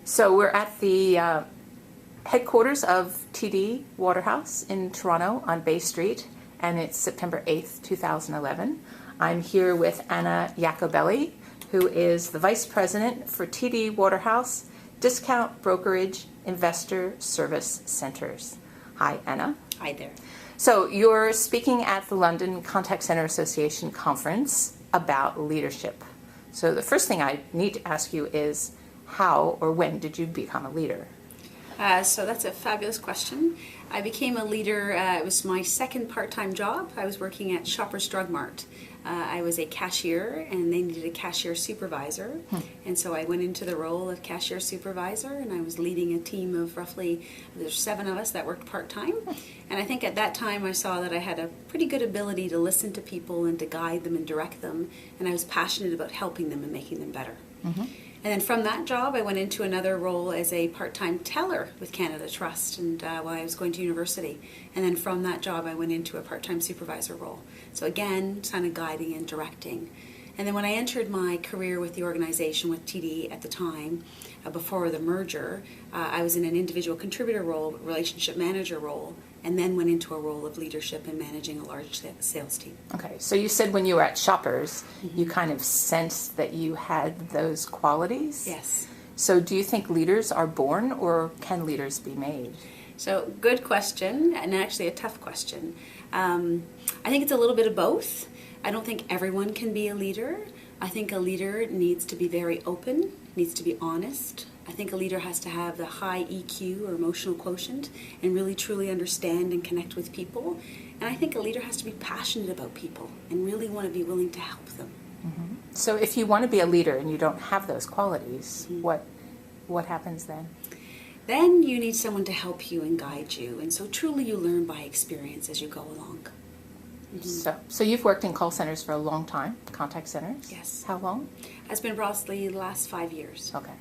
So we're at the headquarters of TD Waterhouse in Toronto on Bay Street, and it's September 8th, 2011. I'm here with Anna Jacobelli, who is the Vice President for TD Waterhouse Discount Brokerage Investor Service Centers. Hi, Anna. Hi there. So you're speaking at the London Contact Center Association conference about leadership. So the first thing I need to ask you is, how or when did you become a leader? So that's a fabulous question. I became a leader, it was my second part-time job. I was working at Shoppers Drug Mart. I was a cashier and they needed a cashier supervisor. And so I went into the role of cashier supervisor and I was leading a team of roughly, there's 7 of us that worked part-time. And I think at that time I saw that I had a pretty good ability to listen to people and to guide them and direct them. And I was passionate about helping them and making them better. And then from that job, I went into another role as a part-time teller with Canada Trust and while I was going to university. And then from that job, I went into a part-time supervisor role. So again, kind of guiding and directing. And then when I entered my career with the organization, with TD at the time, before the merger, I was in an individual contributor role, relationship manager role, and then went into a role of leadership and managing a large sales team. Okay, so you said when you were at Shoppers, you kind of sensed that you had those qualities? Yes. So do you think leaders are born or can leaders be made? So good question, and actually a tough question. I think it's a little bit of both. I don't think everyone can be a leader. I think a leader needs to be very open, needs to be honest. I think a leader has to have the high EQ or emotional quotient and really truly understand and connect with people. And I think a leader has to be passionate about people and really want to be willing to help them. So if you want to be a leader and you don't have those qualities, what happens then? Then you need someone to help you and guide you. And so truly you learn by experience as you go along. So you've worked in call centers for a long time, contact centers? Yes. How long? It's been roughly the last 5 years. Okay.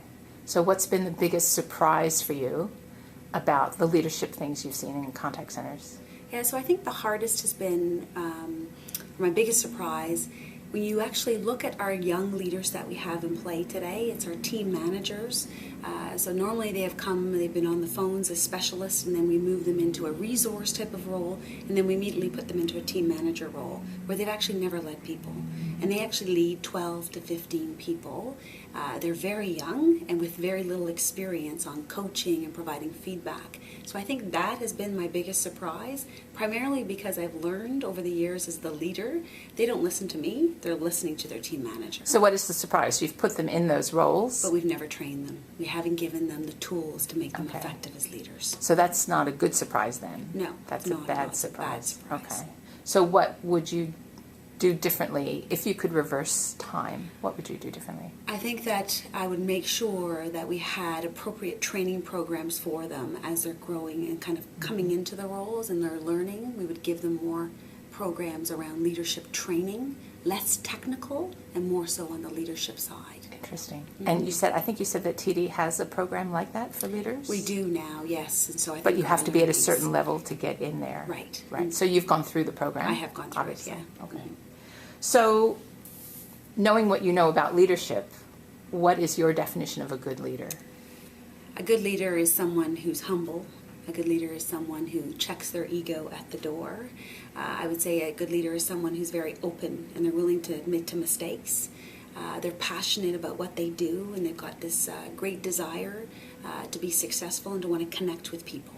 So what's been the biggest surprise for you about the leadership things you've seen in contact centers? Yeah, so I think the hardest has been, my biggest surprise, when you actually look at our young leaders that we have in play today, it's our team managers. So normally they've been on the phones as specialists, and then we move them into a resource type of role, and then we immediately put them into a team manager role, where they've actually never led people. And they actually lead 12 to 15 people. They're very young and with very little experience on coaching and providing feedback. So I think that has been my biggest surprise, primarily because I've learned over the years as the leader, they don't listen to me, they're listening to their team manager. So what is the surprise? You've put them in those roles? But we've never trained them. We haven't given them the tools to make them effective as leaders. So that's not a good surprise then? No. That's no, a bad no, surprise. It's a bad surprise. Okay. So what would you do differently if you could reverse time? What would you do differently? I think that I would make sure that we had appropriate training programs for them as they're growing and kind of coming into the roles and they're learning. We would give them more programs around leadership training, less technical and more so on the leadership side. Interesting. And I think you said that TD has a program like that for leaders? We do now, yes. And so I think but you have to be at a certain level to get in there. Right. Right. So you've gone through the program? I have gone through obviously. it, yeah. Okay. So knowing what you know about leadership, what is your definition of a good leader? A good leader is someone who's humble. A good leader is someone who checks their ego at the door. I would say a good leader is someone who's very open and they're willing to admit to mistakes. They're passionate about what they do and they've got this great desire to be successful and to want to connect with people.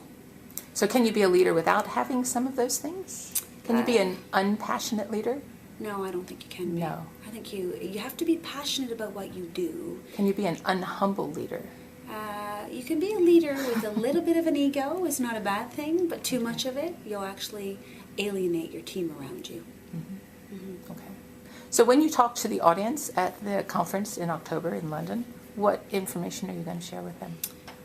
So can you be a leader without having some of those things? Can you be an unpassionate leader? No, I don't think you can be. No. I think you have to be passionate about what you do. Can you be an unhumble leader? You can be a leader with a little bit of an ego. It's not a bad thing, but too much of it, you'll actually alienate your team around you. Okay. So when you talk to the audience at the conference in October in London, what information are you going to share with them?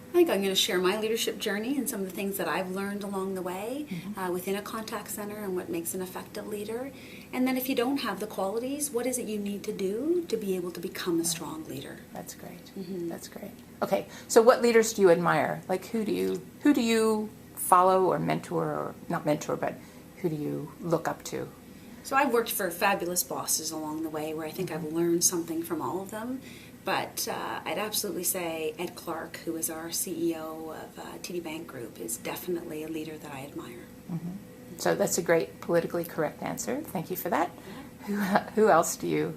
I think I'm going to share my leadership journey and some of the things that I've learned along the way within a contact center and what makes an effective leader. And then if you don't have the qualities, what is it you need to do to be able to become a strong leader? That's great. That's great. Okay, so what leaders do you admire? Like who do you follow or mentor, or not mentor, but who do you look up to? So I've worked for fabulous bosses along the way where I think I've learned something from all of them. But I'd absolutely say Ed Clark, who is our CEO of TD Bank Group, is definitely a leader that I admire. So that's a great politically correct answer. Thank you for that. Who else do you,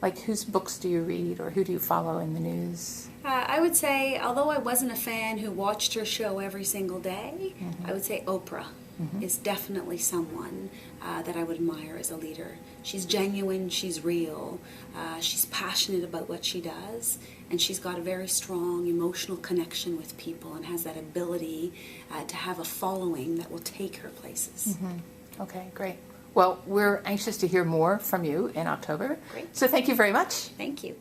like, whose books do you read, or who do you follow in the news? I would say, although I wasn't a fan who watched her show every single day, I would say Oprah is definitely someone that I would admire as a leader. She's genuine, she's real, she's passionate about what she does, and she's got a very strong emotional connection with people and has that ability to have a following that will take her places. Okay, great. Well, we're anxious to hear more from you in October. Great. So thank you very much. Thank you.